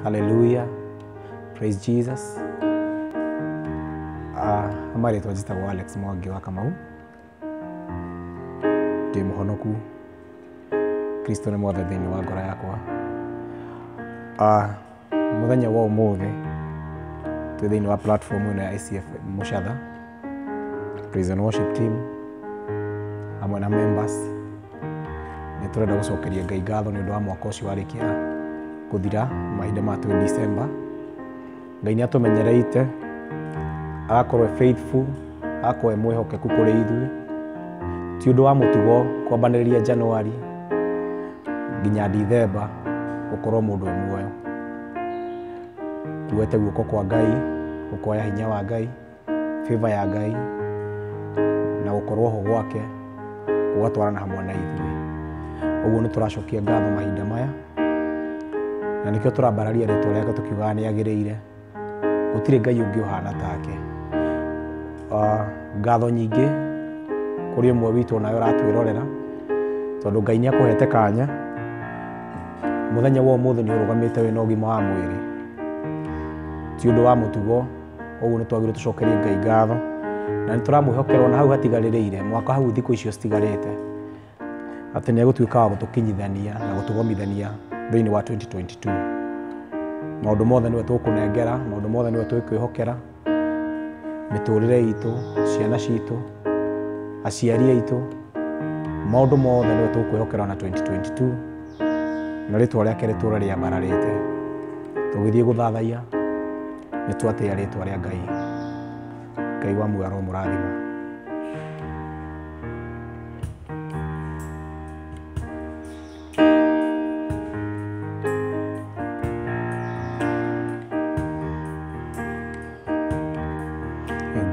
Hallelujah. Praise Jesus. Amari twajitagwo Alex Mwangi wa Kamau. Ndi muhonoku. Kristo ni mwathe thiini wa ngoro yakwa. Muthenya wa umuthi twi thiini wa platform ino ya ICF Mushatha. Praise and worship team. Amwe na members. Ni turenda gucokeria Ngai ngatho ni undu wa mwaka ucio warikia kuthira mahinda ma December. Ngai ni atumenyereite agakorwo faithful, agakorwo mwihokeku kuri ithuĩ, ti undu wa mutugo kwambanĩrĩria January nginya December gukorwo mundu muoyo. Tuwete guoko kwa Ngai, gukoya hinya wa Ngai, favor ya Ngai na gukorwo ho gwake gũgatwarana hamwe na ithuĩ. Ũguo nĩ tũracokia ngatho mahinda maya na nikio turambararia rĩtwa rĩake tukiugaga nĩ agĩrĩire. Gũtirĩ Ngai ũngĩ ũhana take. Ngatho nyingĩ kũrĩ ũmwe witũ nawe ũratwĩrorera tondũ Ngai nĩ akũhete kanya. Mũthenya wa ũmũthĩ nĩ ũrũgamĩte wĩna ũgima wa mwĩrĩ, ti ũndũ wa mũtugo. Ũguo nĩ twagĩrĩirwo tũcokerie Ngai ngatho na nĩ tũramwĩhokera na hau hatigarĩrĩire mwaka hau thikũ icio citigarĩte atĩ nĩ egũtuĩka wa gũtũkinyithania na gũtũgomithania thĩinĩ wa 2022. Maũndũ mothe nĩwe tũkũnengera, maũndũ mothe nĩwe twĩkwĩhokera, mĩtũrĩre itũ, ciana citũ, aciari aitũ, maũndũ mothe nĩwe tũkwĩhokera na 2022 na rĩtwa rĩake rĩtũũre rĩambararĩte. Tũgĩthiĩ gũthathaiya nĩ twatĩĩa rĩtwa rĩa Ngai. Ngai wa muoyo aromũrathima.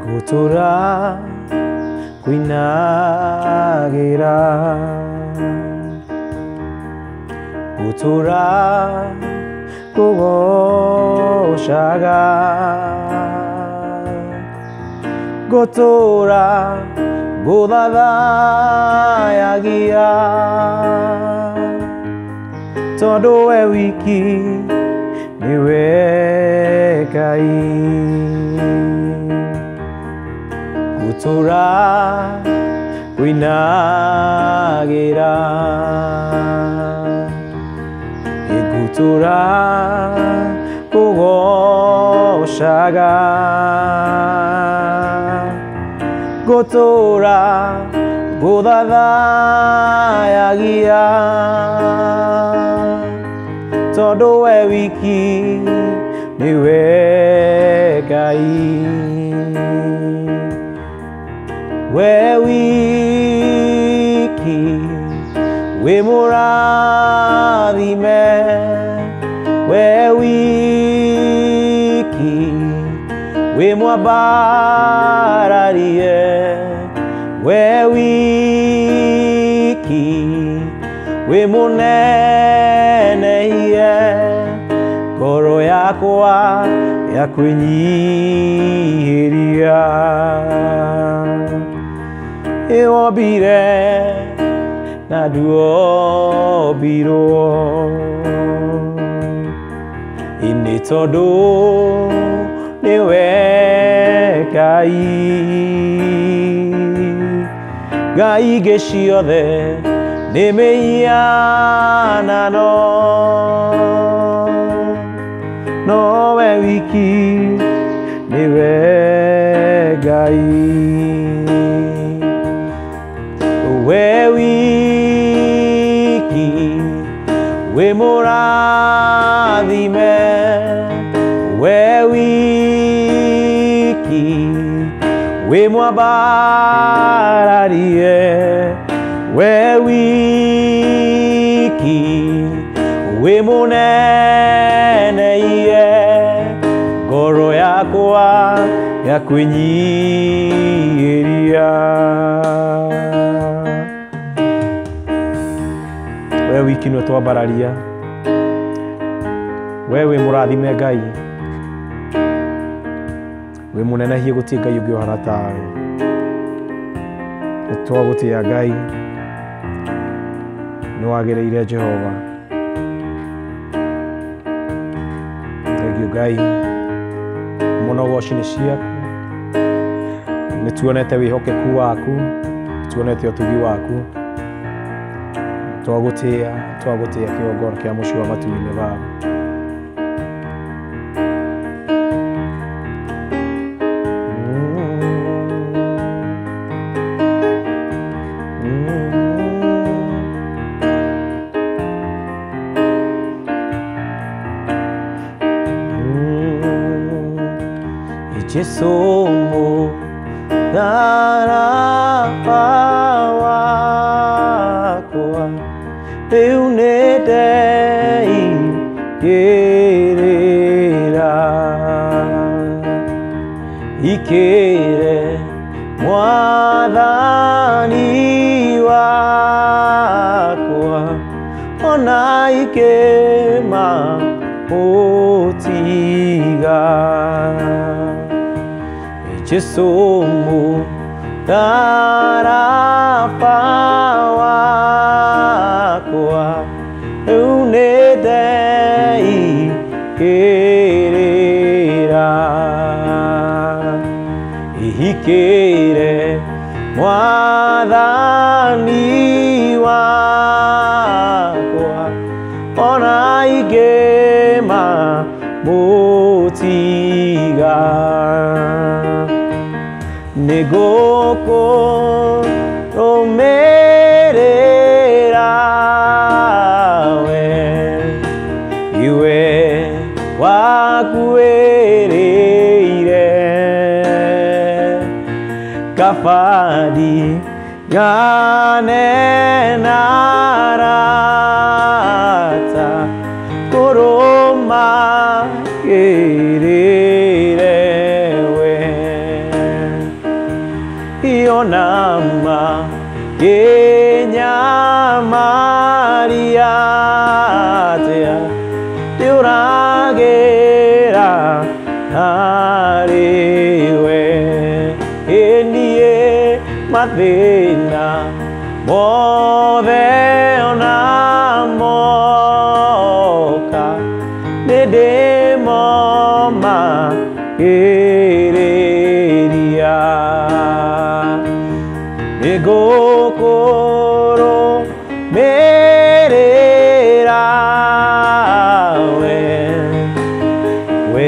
Gutura kuinagira, gutura kugoshaga, gutura guthathayagia, tondu we wiki niwe Ngai. Gutura kuinagira, gutura kugoshaga, gutura guthathayagia, tondu we wiki niwe Ngai. We wiki we murathime, we wiki we mwambararie, we wiki we munenehie, ngoro yakwa yakwĩnyihĩria. Iwobire na duobiro, ini tondu niwe Ngai. Ngai ingĩ ciothe nĩ mĩhianano, no we wiki niwe Ngai. We wiki we murathime, we wiki we mwambararie, we wiki we munenehie, ngoro yakwa yakwĩnyihĩria. We wiki nĩwe twambararia, we wĩ mũrathime Ngai, wĩ mũnenehie gũtirĩ Ngai ũngĩ ũhana tawe. Nĩ twagũtĩĩa Ngai, nĩ wagĩrĩire Jehova. Ngai munogoci nĩ ciaku nĩ tuonete wĩhokeku waku tuonete ũtugi waku twagũtĩĩa kĩgongona kĩa mũciĩ wa matu-inĩ Baba Jesumu darapa wakwa eunedei gerera ikere mwathani wakwa ona ikema utiga Jesumu darapa wakwa eunedei gerera ihikire mwathani wakwa ona igema mutiga nĩngũkũrũmĩrĩra we iwe wakuĩrĩire kabadi ngane narata kũrũmagĩrĩre Ionama Kenyamaria Tea Teuragera Ariwe Enie Mathina Mothe ona moka Nedemoma Kereria nĩngũkũrũmĩrĩra we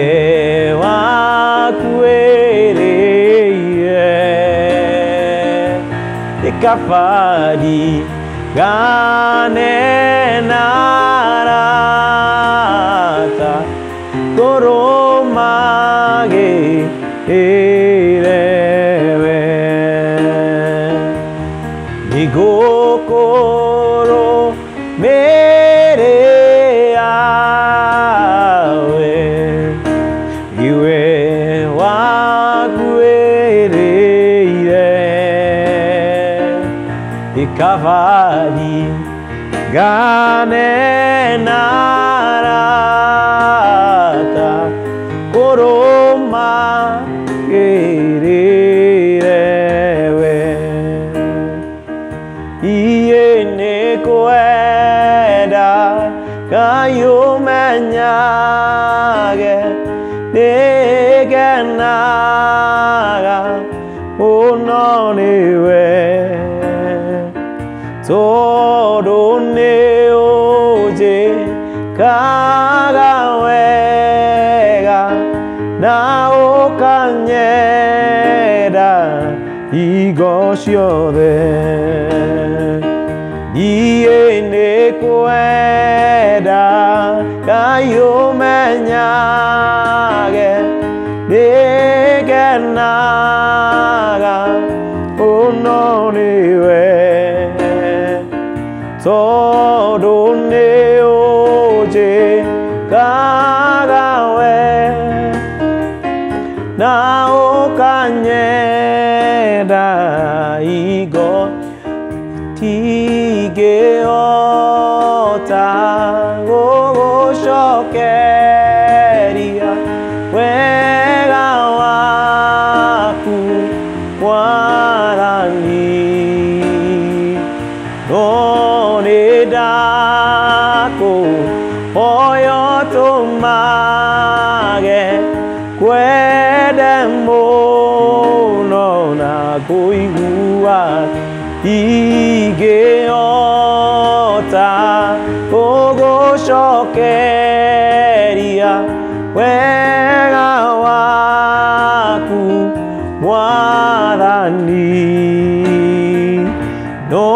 wakuĩrĩire kabadi ngane narata kũrũmagĩrĩre nĩngũkũrũmĩrĩra we iwe wakuĩrĩire kabadi ngane narata kũrũmagĩrĩre we iye nĩkwenda Ngai ũmenyage nĩngenaga mũno nĩwe tondũ nĩũnjĩkaga wega na ũkanyenda hingo ciothe niĩ nĩkwenda Ngai ũmenyage nĩngenaga mũno nĩwe tondũ nĩũnjĩkaga wega na ũkanyenda hingo tingĩhota gũgũcokeria wega waku Mwathani no nĩndakũhoya ũtũmage kũigua ingĩhota gũgũcokeria wega waku Mwathani, no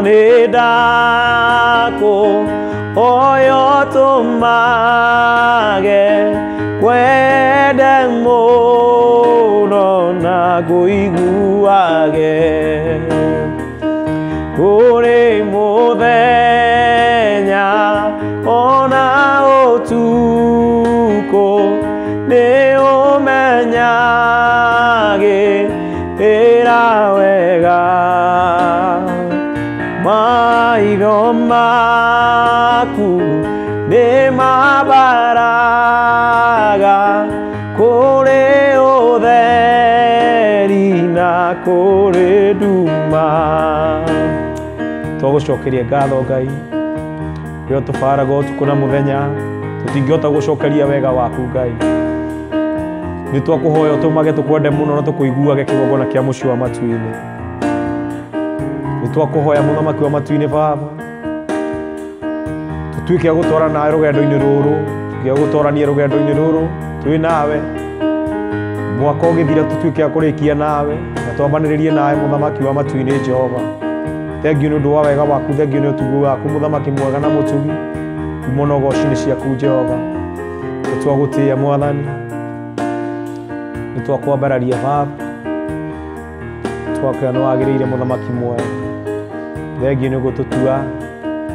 nĩ ndakũhoya ũtũmage kwende mũno na ngũiguage kũrĩ mũthenya ona ũtukũ nĩ ũmenyagĩrĩra wega maitho maku nĩ mabaraga kũrĩ ũtheri na kũrĩ nduma. Twagũcokeria ngatho Ngai rĩrĩa tũbaraga ũtukũ na mũthenya, tũtingĩhota gũcokeria wega waku Ngai. Nĩ twakũhoya ũtũmage tũkwende mũno na tũkũiguage kĩgongona kĩa mũciĩ wa matu-inĩ. Nĩ twakũhoya mũthamaki wa matu-inĩ Baba, tũtuĩke gũtwara nawe rũgendo-inĩ rũrũ, gũtwarania rũgendo-inĩ rũrũ twĩ nawe. Mwaka ũgĩthira tũtuĩke kũrĩkia nawe na twambanĩrĩrie nawe mũthamaki wa matu-inĩ Jehova. Thengiũ nĩ ũndũ wa wega waku, thengiũ nĩ ũtugi waku mũthamaki mwega na mũtugi. Ngumo na ũgooci-inĩ ciaku Jehova. Nĩ twagũtĩĩa Mwathani, nĩ twakwambararia Baba, twakwĩra nĩ wagĩrĩire mũthamaki mwega. Thengiũ nĩ ũgũtũtua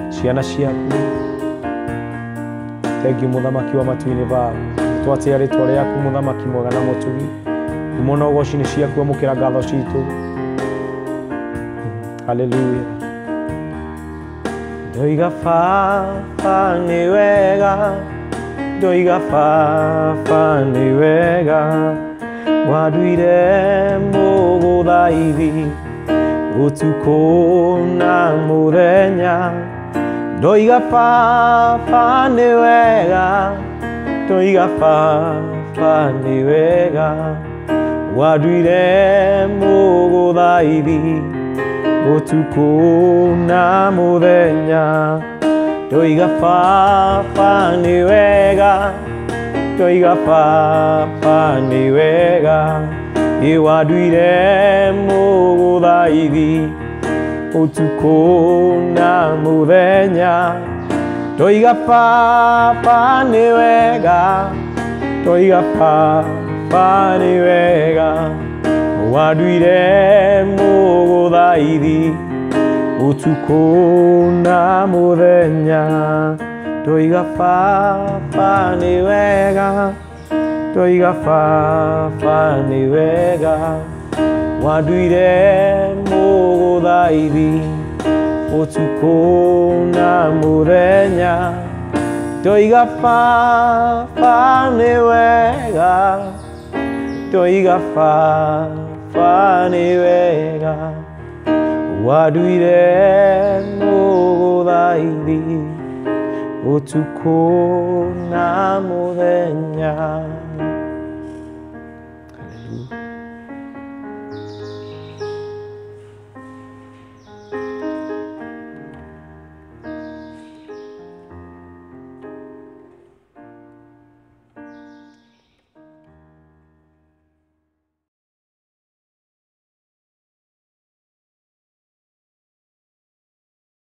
ciana ciaku. Thengiũ mũthamaki wa matu-inĩ Baba, nĩ twatĩĩa rĩĩtwa rĩaku mũthamaki mwega na mũtugi. Ngumo na ũgooci-inĩ ciaku amũkĩra ngatho citũ. Hallelujah. Ndoiga Baba nĩ wega, ndoiga Baba nĩ wega, wanduire mũgũthaithi ũtukũ na mũthenya. Ndoiga Baba nĩ wega, ndoiga Baba nĩ wega, wanduire mũgũthaithi ũtukũ na mũthenya. Ndoiga Baba nĩ wega, ndoiga Baba nĩ wega, wanduire mũgũthaithi ũtukũ na mũthenya. Ndoiga Baba nĩ wega, ndoiga Baba nĩ wega, wanduire mũgũthaithi ũtukũ na mũthenya. Ndoiga Baba nĩ wega, ndoiga Baba nĩ wega, wanduire mũgũthaithi ũtukũ na mũthenya. Ndoiga Baba nĩ wega, ndoiga Baba nĩ wega, wanduire mũgũthaithi ũtukũ na mũthenya.